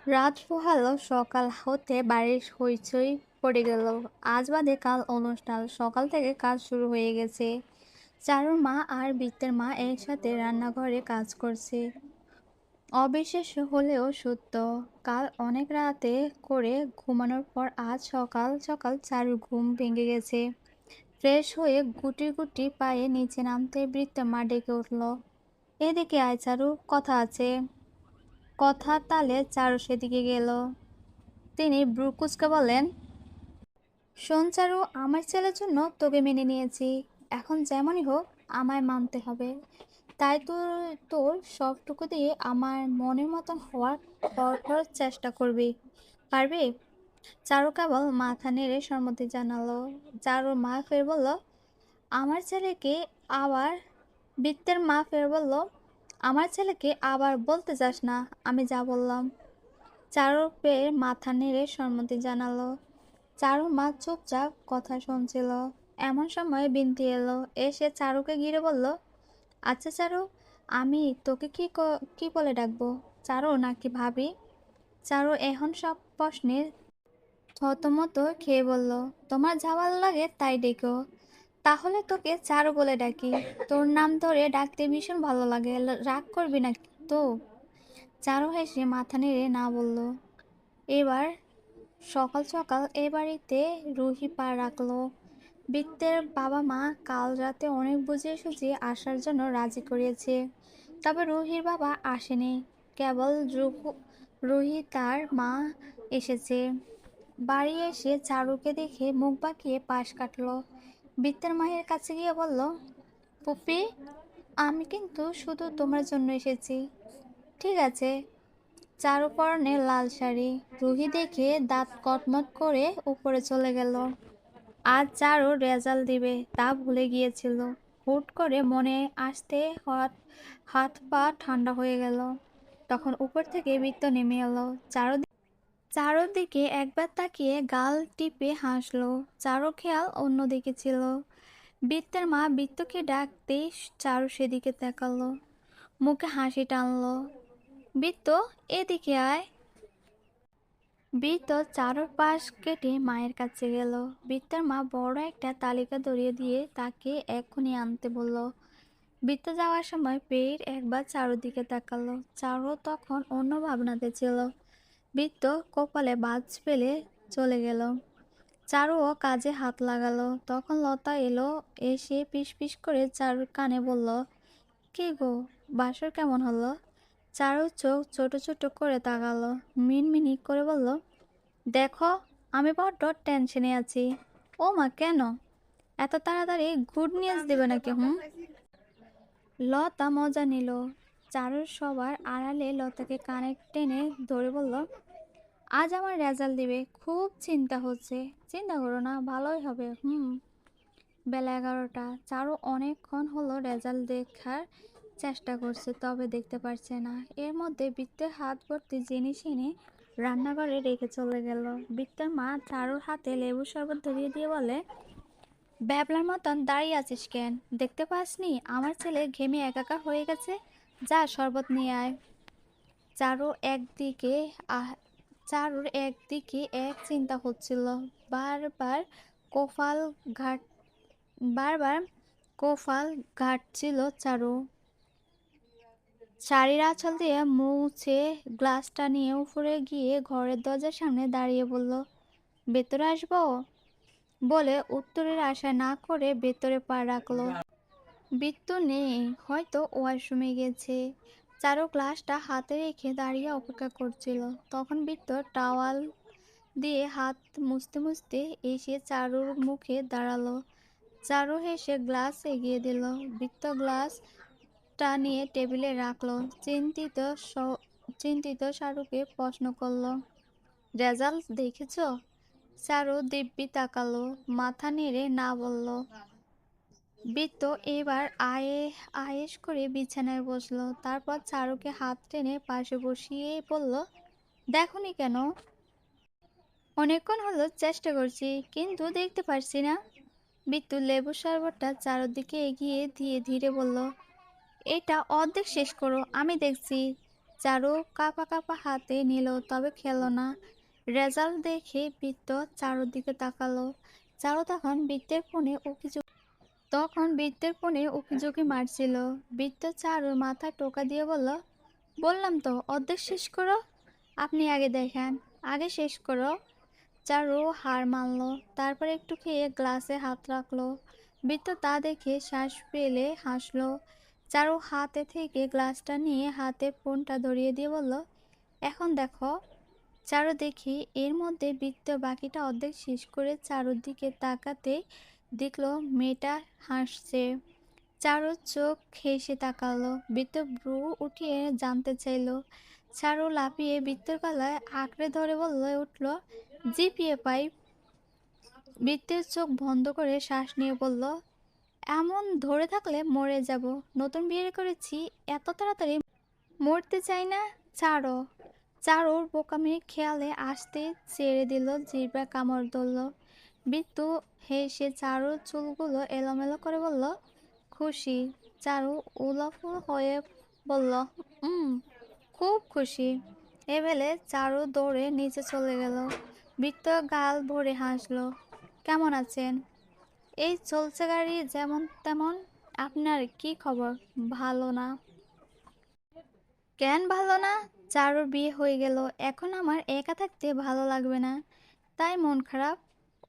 রাত পোহালো, সকাল হতে বাড়ির হইচই পড়ে গেল। আজ বাদে কাল অনুষ্ঠান, সকাল থেকে কাজ শুরু হয়ে গেছে। চারুর মা আর বৃত্তের মা একসাথে রান্নাঘরে কাজ করছে। অবিশ্বাস্য হলেও সত্য, কাল অনেক রাতে করে ঘুমানোর পর আজ সকাল সকাল চারুর ঘুম ভেঙে গেছে। ফ্রেশ হয়ে গুটি গুটি পায়ে নিচে নামতে বৃত্তের মা ডেকে উঠল, এদিকে আয় চারু, কথা আছে। কথার তালে চারু সেদিকে গেল। তিনি ভ্রু কুঁচকে বললেন, শোন চারু, আমার ছেলের জন্য তোকে মেনে নিয়েছি, এখন যেমনই হোক আমায় মানতে হবে। তাই তোর তোর সবটুকু দিয়ে আমার মনের মতন হওয়ার কঠোর চেষ্টা করবি, পারবি? চারু কেবল মাথা নেড়ে সম্মতি জানালো। চারুর মা ফের বলল, আমার ছেলেকে আবার বৃত্তের মা ফের বলল, আমার ছেলেকে আবার বলতে চাস না আমি যা বললাম। চারু ফের মাথা নেড়ে সম্মতি জানালো। চারুর মা চুপচাপ কথা শুনছিল। এমন সময় বিন্তি এলো, এসে চারুকে ঘিরে বলল, আচ্ছা চারু, আমি তোকে কি বলে ডাকবো, চারু নাকি ভাবি? চারু এখন সব প্রশ্নের থতমত খেয়ে বলল, তোমার যা ভালো লাগে তাই ডেকো। তাহলে তোকে চারু বলে ডাকি, তোর নাম ধরে ডাকতে ভীষণ ভালো লাগে, রাগ করবি না তো? চারু হেসে মাথা নেড়ে না বলল। এবার সকাল সকাল এ বাড়িতে রুহি পা রাখলো। বৃত্তের বাবা মা কাল রাতে অনেক বুঝিয়ে সুঝিয়ে আসার জন্য রাজি করিয়েছে। তবে রুহির বাবা আসেনি, কেবল রুহি তার মা এসেছে। বাড়ি এসে চারুকে দেখে মুখ বাঁকিয়ে পাশ কাটলো। বৃত্তের মায়ের কাছে গিয়ে বলল, পুপি, আমি কিন্তু শুধু তোমার জন্য এসেছি। ঠিক আছে। চারু পরনে লাল শাড়ি। রুহি দেখে দাঁত কটমট করে উপরে চলে গেল। আজ চারু রেজাল্ট দিবে তা ভুলে গিয়েছিল। হুট করে মনে আসতে হাত পা ঠান্ডা হয়ে গেল। তখন উপর থেকে বৃত্ত নেমে এলো। চারুদিকে একবার তাকিয়ে গাল টিপে হাসলো। চারু খেয়াল অন্যদিকে ছিল। বৃত্তের মা বৃত্তকে ডাকতেই চারু সেদিকে তাকালো, মুখে হাসি টানলো। বৃত্ত, এদিকে আয়। বৃত্ত চারুর পাশ কেটে মায়ের কাছে গেল। বৃত্তের মা বড় একটা তালিকা ধরিয়ে দিয়ে তাকে এক্ষুনি আনতে বলল। বৃত্ত যাওয়ার সময় ফের একবার চারুর দিকে তাকালো। চারু তখন অন্য ভাবনাতে ছিল। বৃত্ত কপালে বাজ ফেলে চলে গেল। চারুও কাজে হাত লাগালো। তখন লতা এলো, এসে পিস পিস করে চারুর কানে বলল, কি গো, বাসর কেমন হলো? চারুর চোখ ছোট ছোট করে তাকালো, মিনমিনি করে বলল, দেখো, আমি বড্ড টেনশনে আছি। ও মা, কেন? এত তাড়াতাড়ি গুড নিউজ দেবে নাকি? লতা মজা নিল। চারুর সবার আড়ালে লতাকে কানে টেনে ধরে বলল, আজ আমার রেজাল্ট দিবে, খুব চিন্তা হচ্ছে। চিন্তা করো না, ভালোই হবে। বেলা 11টা। চারু অনেকক্ষণ হলো রেজাল্ট দেখার চেষ্টা করছে, তবে দেখতে পারছে না। এর মধ্যে বৃত্তের হাত ভর্তি জিনিস এনে রান্নাঘরে রেখে চলে গেল। বৃত্তের মা চারুর হাতে লেবুর শরবত ধরিয়ে দিয়ে বলে, ব্যাবলার মতন দাঁড়িয়ে আছিস কেন? দেখতে পাসনি আমার ছেলে ঘেমে একাকার হয়ে গেছে? যা, শরবত নিয়ে আয়। চারু একদিকে আহ চারুর একদিকে এক চিন্তা হচ্ছিল। বারবার কোফাল ঘাট বারবার কোফাল ঘাটছিল চারু। শাড়ির আঁচল দিয়ে মুছে গ্লাসটা নিয়ে উপরে গিয়ে ঘরের দরজার সামনে দাঁড়িয়ে বলল, ভেতরে আসবো? বলে উত্তরের আশা না করে ভেতরে পা রাখলো। বৃত্ত নেই, হয়তো ওয়াশরুমে গেছে। চারু গ্লাসটা হাতে রেখে দাঁড়িয়ে অপেক্ষা করছিল। তখন বৃত্ত টাওয়াল দিয়ে হাত মুছতে মুছতে এসে চারুর মুখে দাঁড়ালো। চারু হেসে গ্লাস এগিয়ে দিল। বৃত্ত গ্লাসটা নিয়ে টেবিলে রাখলো। চিন্তিত চারুকে প্রশ্ন করল, রেজাল্ট দেখেছ? চারু দিব্যি তাকালো, মাথা নেড়ে না বলল। বৃত্ত এবার আয়েশ করে বিছানায় বসলো। তারপর চারুকে হাত টেনে পাশে বসিয়ে বলল, দেখোনি কেন? অনেকক্ষণ হলো চেষ্টা করছি, কিন্তু দেখতে পারছি না। বৃত্ত লেবুর শরবতটা চারুর দিকে এগিয়ে দিয়ে ধীরে বলল, এটা অর্ধেক শেষ করো, আমি দেখছি। চারু কাঁপা কাঁপা হাতে নিল, তবে খেলো না। রেজাল্ট দেখে বৃত্ত চারুর দিকে তাকালো। চারু তখন বৃত্তের ফোনে মারছিল। বৃত্ত চারুর মাথায় টোকা দিয়ে বলল, বললাম তো অর্ধেক শেষ করো। আপনি আগে দেখান, আগে শেষ করো। চারু হার মানল। তারপর একটু খেয়ে গ্লাসে হাত রাখলো। বৃত্ত তা দেখে শ্বাস ফেলে হাসলো। চারু হাতে থেকে গ্লাসটা নিয়ে হাতে ফোনটা ধরিয়ে দিয়ে বলল, এখন দেখো। চারু দেখি এর মধ্যে বৃত্ত বাকিটা অর্ধেক শেষ করে চারুর দিকে তাকাতে দেখলো মেয়েটা হাসছে। চারুর চোখ হেসে তাকালো। বৃত্ত ভ্রু উঠিয়ে জানতে চাইলো। চারু লাফিয়ে বৃত্তের গলায় আঁকড়ে ধরে বললে উঠল, জিপিএ পাইপ। বৃত্তের চোখ বন্ধ করে শ্বাস নিয়ে বলল, এমন ধরে থাকলে মরে যাব। নতুন বিয়ে করেছি, এত তাড়াতাড়ি মরতে চাই না। ছাড়ো। চারুর বোকামির খেয়ালে আসতে ছেড়ে দিল, জিহ্বা কামড় ধরল। বৃত্তু হেসে চারুর চুলগুলো এলোমেলো করে বলল, খুশি? চারু উলফুল হয়ে বলল, খুব খুশি। এ বেলে চারু দৌড়ে নিচে চলে গেল। বৃত্ত গাল ভরে হাসলো। কেমন আছেন? এই চলছে গাড়ি যেমন তেমন। আপনার কি খবর? ভালো না। কেন ভালো না? চারুর বিয়ে হয়ে গেল, এখন আমার একা থাকতে ভালো লাগবে না, তাই মন খারাপ।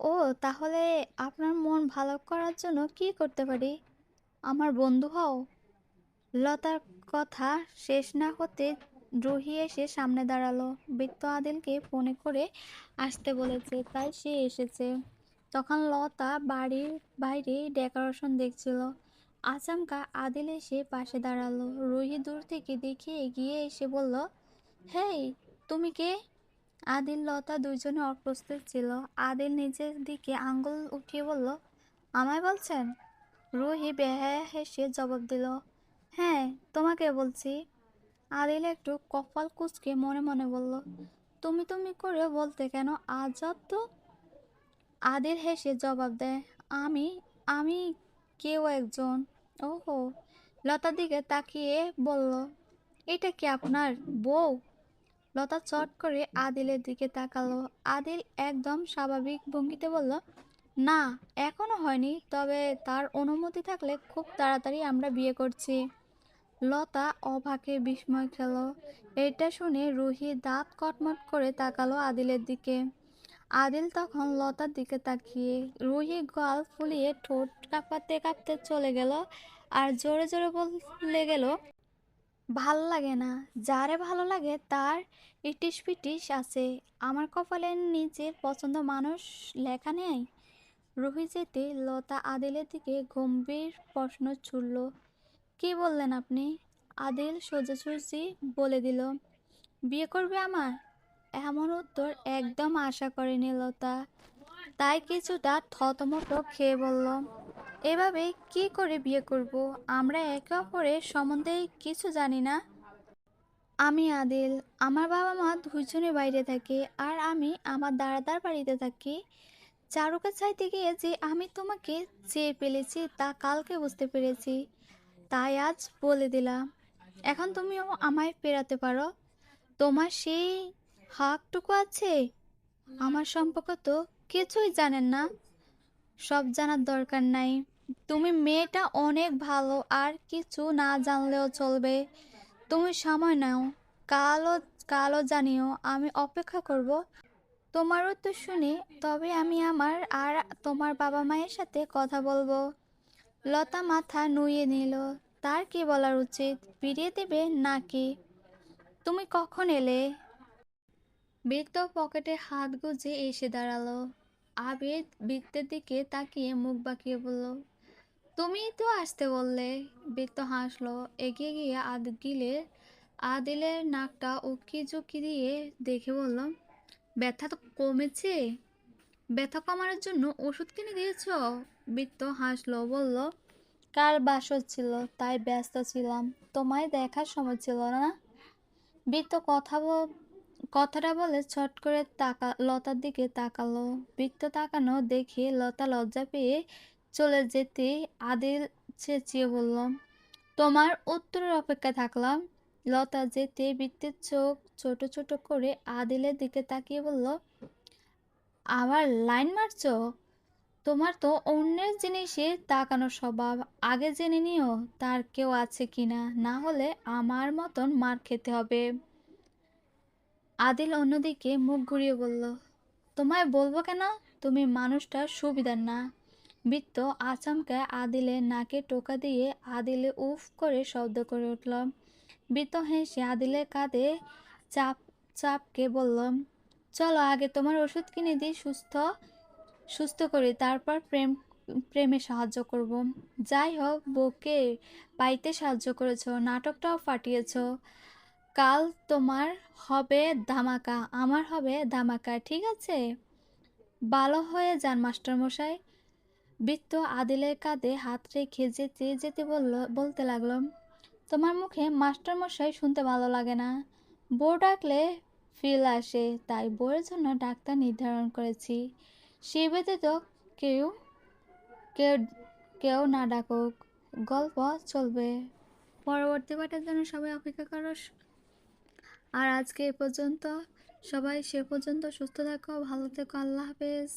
ও, তাহলে আপনার মন ভালো করার জন্য কি করতে পারি? আমার বন্ধু হও। লতার কথা শেষ না হতে রুহি এসে সামনে দাঁড়ালো। বৃত্ত আদিলকে ফোনে করে আসতে বলেছে, তাই সে এসেছে। তখন লতা বাড়ির বাইরে ডেকোরেশন দেখছিল। আচমকা আদিল এসে পাশে দাঁড়ালো। রুহি দূর থেকে দেখে এগিয়ে এসে বলল, হেই, তুমি কে? আদিল লতা দুজনে অপ্রস্তুত ছিল। আদিল নিজের দিকে আঙ্গুল উঠিয়ে বলল, আমায় বলছেন? রুহি বেহায়া হেসে জবাব দিল, হ্যাঁ, তোমাকে বলছি। আদিল একটু কপাল কুঁচকে মনে মনে বলল, তুমি তুমি করে বলতে কেন, আজব তো। আদিল হেসে জবাব দেয়, আমি আমি কেউ একজন। ওহো। লতার দিকে তাকিয়ে বলল, এটা কি আপনার বউ? লতা চট করে আদিলের দিকে তাকালো। আদিল একদম স্বাভাবিক ভঙ্গিতে বলল, না, এখনো হয়নি, তবে তার অনুমতি থাকলে খুব তাড়াতাড়ি আমরা বিয়ে করছি। লতা অবাকে বিস্ময় খেল। এটা শুনে রুহি দাঁত কটমট করে তাকালো আদিলের দিকে। আদিল তখন লতার দিকে তাকিয়ে। রুহি গাল ফুলিয়ে ঠোঁট কাঁপাতে কাঁপতে চলে গেল আর জোরে জোরে বলে গেল, ভাল লাগে না। যারে ভালো লাগে তার ইটিস পিটিস আছে, আমার কপালের নিচের পছন্দ মানুষ লেখা নেই। রুহি যেতে লতা আদিলের দিকে গম্ভীর প্রশ্ন ছুড়ল, কি বললেন আপনি? আদিল সোজাসুজি বলে দিল, বিয়ে করবে আমার? এমন উত্তর একদম আশা করেনি লতা, তাই কিছুটা থতমত খেয়ে বলল, এভাবে কি করে বিয়ে করব? আমরা একে অপরের সম্বন্ধে কিছু জানি না। আমি আদিল, আমার বাবা মা দুজনে বাইরে থাকে, আর আমি আমার দাদার বাড়িতে থাকি। চারুকে চাইতে গিয়ে যে আমি তোমাকে চেয়ে ফেলেছি তা কালকে বুঝতে পেরেছি, তাই আজ বলে দিলাম। এখন তুমিও আমায় ফেরাতে পারো। তোমার সেই হাকটুকু আছে। আমার সম্পর্কে তো কিছুই জানেন না। সব জানার দরকার নাই। তুমি মেয়েটা অনেক ভালো, আর কিছু না জানলেও চলবে। তুমি সময় নাও, কালও কালও জানিও। আমি অপেক্ষা করব তোমার উত্তর শুনে, তবে আমি আমার আর তোমার বাবা মায়ের সাথে কথা বলবো। লতা মাথা নুইয়ে নিল। তার কি বলার উচিত? ফিরিয়ে দেবে নাকি? তুমি কখন এলে? বৃত্ত পকেটে হাত গুজে এসে দাঁড়ালো। আবিদ বৃত্তের দিকে তাকিয়ে মুখ বাঁকিয়ে বলল, তুমিই তো আসতে বললে। বৃত্ত হাসলো। এগিয়ে গিয়ে আদিলের নাকটা উকি ঝুঁকি দিয়ে দেখে বলল, ব্যথা তো কমেছে? ব্যথা কমানোর জন্য ওষুধ কিনে দিয়েছ? বৃত্ত হাসলো, বলল, কাল বাসর ছিল, তাই ব্যস্ত ছিলাম, তোমায় দেখার সময় ছিল না। বৃত্ত কথাটা বলে চট করে লতার দিকে তাকালো। বৃত্ত তাকানো দেখে লতা লজ্জা পেয়ে চলে যেতে আদিল চেঁচিয়ে বলল, তোমার উত্তরের অপেক্ষায় থাকলাম। লতা যেতে বৃত্তের চোখ ছোট ছোট করে আদিলের দিকে তাকিয়ে বলল, আবার লাইন মারছো? তোমার তো অন্যের জিনিসে তাকানোর স্বভাব। আগে জেনে নিও তার কেউ আছে কিনা, না হলে আমার মতন মার খেতে হবে। আদিল অন্যদিকে মুখ ঘুরিয়ে বলল, তোমায় বলবো কেন? তুমি মানুষটা সুবিধার না। বৃত্ত আচমকা আদিলের নাকে টোকা দিয়ে আদিলে উফ করে শব্দ করে উঠল। বৃত্ত হেসে আদিলের কাঁধে চাপ চাপকে বলল, চলো আগে তোমার ওষুধ কিনে দিই, সুস্থ সুস্থ করি, তারপর প্রেমে সাহায্য করব। যাই হোক, বউকে পাইতে সাহায্য করেছো, নাটকটাও ফাটিয়েছো। কাল তোমার হবে ধামাকা, আমার হবে ধামাকা, ঠিক আছে? ভালো হয়ে যান মাস্টার মশাই। বৃত্ত আদিলের কাঁধে হাত রেখে যেতে যেতে বলতে লাগলো, তোমার মুখে মাস্টার মশাই শুনতে ভালো লাগে না। বউ ডাকলে ফিল আসে, তাই বউয়ের জন্য ডাক্তার নির্ধারণ করেছি। সে ব্যতীত কেউ কেউ কেউ না ডাকুক, গল্প চলবে। পরবর্তী পাঠের জন্য সবাই অপেক্ষা করো। আর আজকে এ পর্যন্ত। সবাই সে পর্যন্ত সুস্থ থাকো, ভালো থেকো, আল্লাহ হাফেজ।